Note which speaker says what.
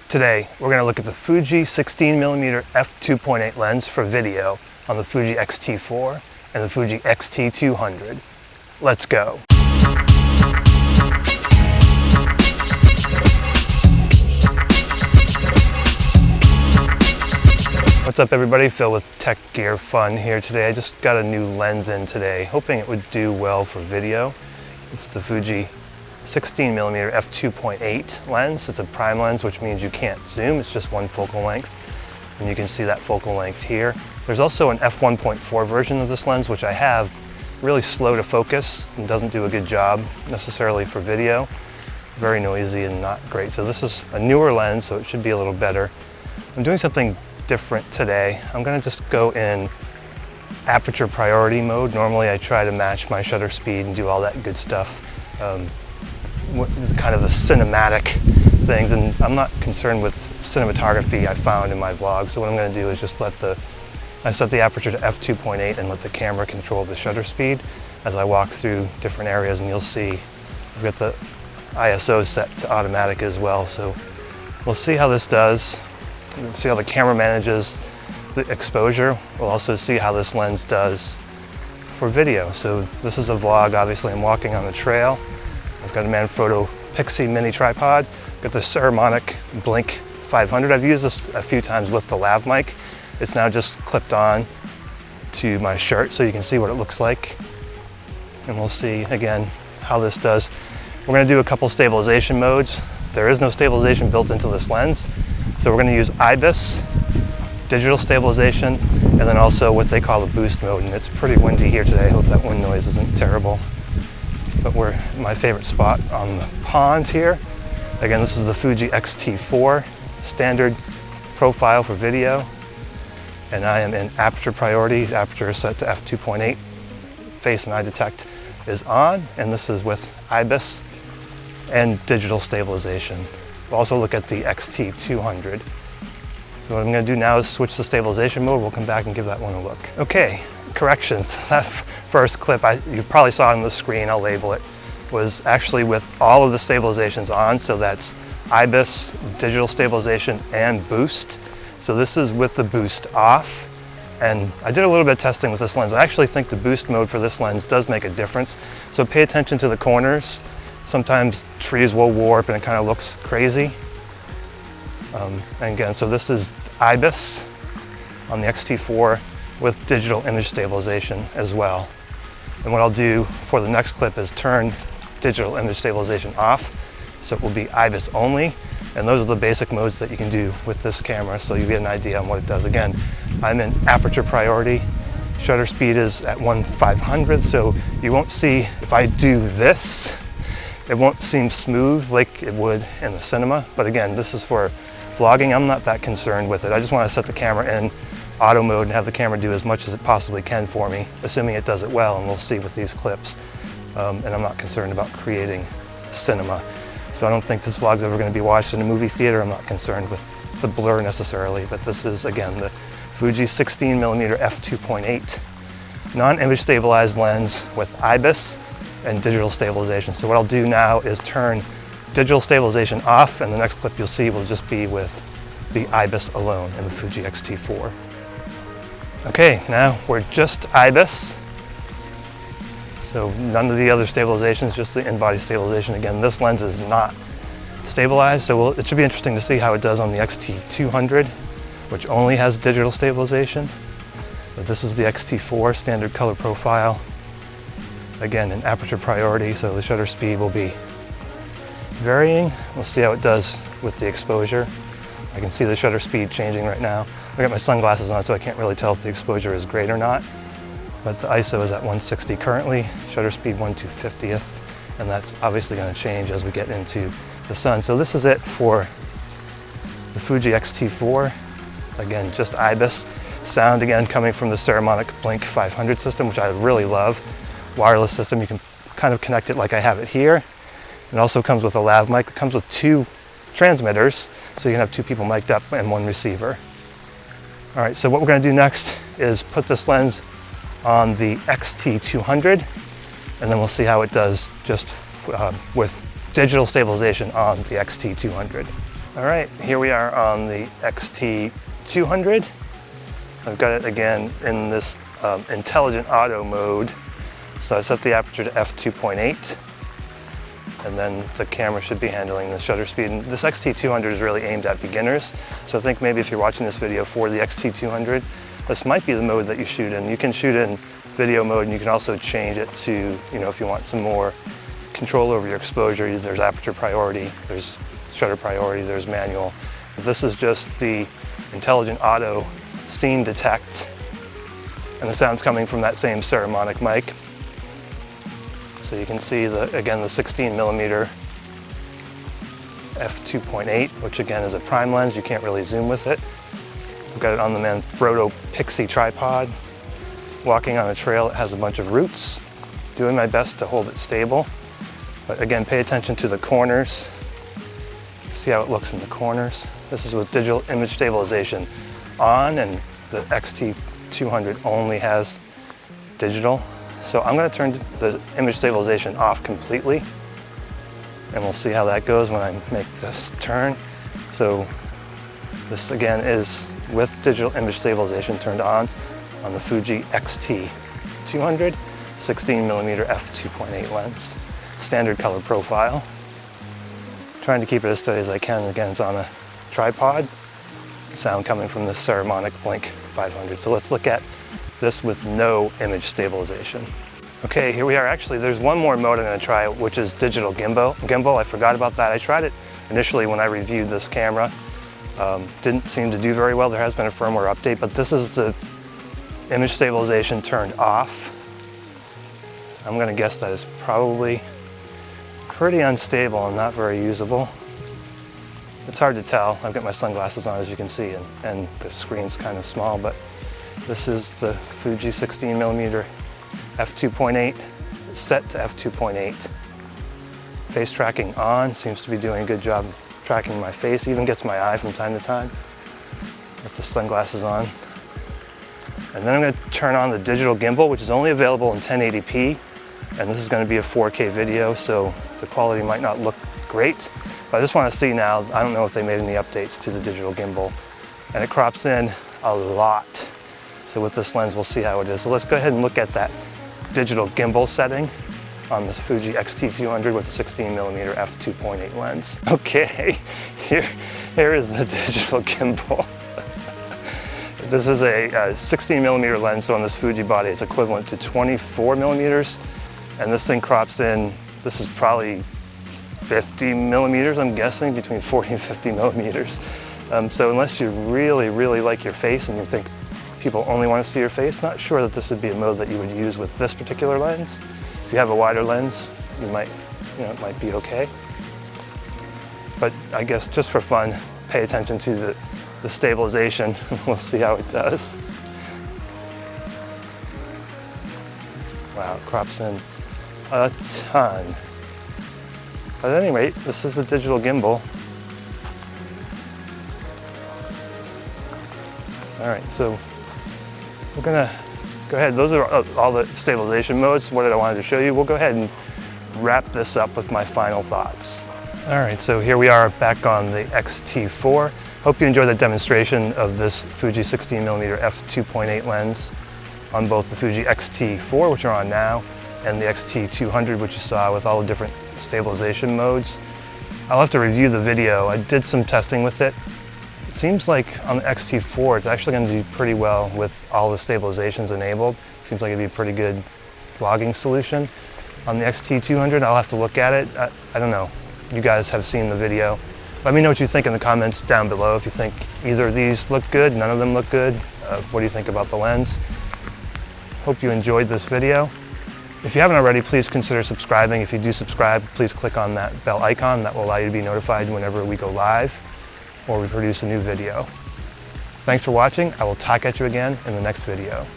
Speaker 1: Today, we're going to look at the Fuji 16mm f2.8 lens for video on the Fuji XT4 and the Fuji XT200. Let's go. What's up everybody, Phil with Tech Gear Fun here today. I just got a new lens in today, hoping it would do well for video. It's the Fuji 16mm f2.8 lens. It's a prime lens, which means you can't zoom. It's just one focal length. And you can see that focal length here. There's also an f1.4 version of this lens, which I have, really slow to focus and doesn't do a good job necessarily for video. Very noisy and not great. So this is a newer lens, so it should be a little better. I'm doing something different today. I'm gonna just go in aperture priority mode. Normally I try to match my shutter speed and do all that good stuff. Kind of the cinematic things, and I'm not concerned with cinematography I found in my vlog, so what I'm going to do is just I set the aperture to f2.8 and let the camera control the shutter speed as I walk through different areas, and you'll see I've got the ISO set to automatic as well, so we'll see how this does. We'll see how the camera manages the exposure. We'll also see how this lens does for video. So this is a vlog, obviously I'm walking on the trail. I've got a Manfrotto Pixie mini tripod. Got the Ceramic Blink 500. I've used this a few times with the lav mic. It's now just clipped on to my shirt so you can see what it looks like. And we'll see again how this does. We're gonna do a couple stabilization modes. There is no stabilization built into this lens. So we're gonna use IBIS, digital stabilization, and then also what they call a boost mode. And it's pretty windy here today. I hope that wind noise isn't terrible. But we're in my favorite spot on the pond here. Again, this is the Fuji XT4 standard profile for video. And I am in aperture priority. The aperture is set to f2.8. Face and eye detect is on. And this is with IBIS and digital stabilization. We'll also look at the XT200. So what I'm going to do now is switch to stabilization mode. We'll come back and give that one a look. Okay, corrections. That first clip you probably saw on the screen, I'll label it, was actually with all of the stabilizations on. So that's IBIS, digital stabilization, and boost. So this is with the boost off. And I did a little bit of testing with this lens. I actually think the boost mode for this lens does make a difference. So pay attention to the corners. Sometimes trees will warp and it kind of looks crazy. And again, so this is IBIS on the XT4 with digital image stabilization as well. And what I'll do for the next clip is turn digital image stabilization off, so it will be IBIS only. And those are the basic modes that you can do with this camera, so you get an idea on what it does. Again, I'm in aperture priority. Shutter speed is at 1/500th, so you won't see, if I do this, it won't seem smooth like it would in the cinema. But again, this is for vlogging. I'm not that concerned with it. I just want to set the camera in auto mode and have the camera do as much as it possibly can for me, assuming it does it well, and we'll see with these clips. And I'm not concerned about creating cinema. So I don't think this vlog's ever going to be watched in a movie theater. I'm not concerned with the blur necessarily, but this is, again, the Fuji 16mm f2.8 non-image stabilized lens with IBIS and digital stabilization. So what I'll do now is turn digital stabilization off, and the next clip you'll see will just be with the IBIS alone in the Fuji XT4. Okay, now we're just IBIS. So none of the other stabilizations, just the in-body stabilization. Again, this lens is not stabilized, so it should be interesting to see how it does on the XT200, which only has digital stabilization. But this is the XT4 standard color profile. Again, in aperture priority, so the shutter speed will be varying. We'll see how it does with the exposure. I can see the shutter speed changing right now. I got my sunglasses on, so I can't really tell if the exposure is great or not. But the ISO is at 160 currently, shutter speed 1/250th, and that's obviously going to change as we get into the sun. So this is it for the Fuji XT4. Again, just IBIS. Sound again coming from the Ceramic Blink 500 system, which I really love. Wireless system, you can kind of connect it like I have it here. It also comes with a lav mic. It comes with 2 transmitters, so you can have 2 people mic'd up and 1 receiver. All right, so what we're going to do next is put this lens on the XT200, and then we'll see how it does just with digital stabilization on the XT200. All right, here we are on the XT200. I've got it again in this intelligent auto mode. So I set the aperture to f2.8, and then the camera should be handling the shutter speed. And this XT200 is really aimed at beginners. So I think maybe if you're watching this video for the XT200, this might be the mode that you shoot in. You can shoot in video mode, and you can also change it to, if you want some more control over your exposure. There's aperture priority, there's shutter priority, there's manual. But this is just the intelligent auto scene detect, and the sound's coming from that same Saramonic mic. So you can see again the 16mm f2.8, which again is a prime lens. You can't really zoom with it. I've got it on the Manfrotto Pixie tripod. Walking on a trail, it has a bunch of roots. Doing my best to hold it stable. But again, pay attention to the corners. See how it looks in the corners. This is with digital image stabilization on, and the XT200 only has digital. So I'm going to turn the image stabilization off completely, and we'll see how that goes when I make this turn. So this again is with digital image stabilization turned on the Fuji XT200, 16mm f2.8 lens, standard color profile. Trying to keep it as steady as I can. Again, it's on a tripod. Sound coming from the Saramonic Blink 500. So let's look at this with no image stabilization. Okay, here we are. Actually, there's one more mode I'm going to try, which is digital gimbal. I forgot about that. I tried it initially when I reviewed this camera. Didn't seem to do very well. There has been a firmware update, but this is the image stabilization turned off. I'm going to guess that is probably pretty unstable and not very usable. It's hard to tell. I've got my sunglasses on, as you can see, and the screen's kind of small, but this is the Fuji 16mm f2.8 set to f2.8. Face tracking on, seems to be doing a good job tracking my face, even gets my eye from time to time with the sunglasses on. And then I'm going to turn on the digital gimbal, which is only available in 1080p, and this is going to be a 4K video, so the quality might not look great. But I just want to see now. I don't know if they made any updates to the digital gimbal, and it crops in a lot. So with this lens, we'll see how it is. So let's go ahead and look at that digital gimbal setting on this Fuji XT200 with a 16mm f2.8 lens. Okay, here is the digital gimbal. This is a 16mm lens, so on this Fuji body, it's equivalent to 24mm, and this thing crops in, this is probably 50mm, I'm guessing, between 40 and 50mm. So unless you really, really like your face and you think people only want to see your face, not sure that this would be a mode that you would use with this particular lens. If you have a wider lens, it might be okay. But I guess just for fun, pay attention to the stabilization. We'll see how it does. Wow, it crops in a ton. But at any rate, this is the digital gimbal. All right, so we're gonna go ahead. Those are all the stabilization modes, what I wanted to show you. We'll go ahead and wrap this up with my final thoughts. All right, so here we are back on the XT4. Hope you enjoyed the demonstration of this Fuji 16mm f2.8 lens on both the Fuji XT4, which are on now, and the XT200, which you saw with all the different stabilization modes. I'll have to review the video. I did some testing with it. It seems like on the XT4, it's actually going to do pretty well with all the stabilizations enabled. Seems like it'd be a pretty good vlogging solution. On the XT200, I'll have to look at it. I don't know. You guys have seen the video. Let me know what you think in the comments down below. If you think either of these look good, none of them look good, what do you think about the lens? Hope you enjoyed this video. If you haven't already, please consider subscribing. If you do subscribe, please click on that bell icon. That will allow you to be notified whenever we go live or we produce a new video. Thanks for watching. I will talk at you again in the next video.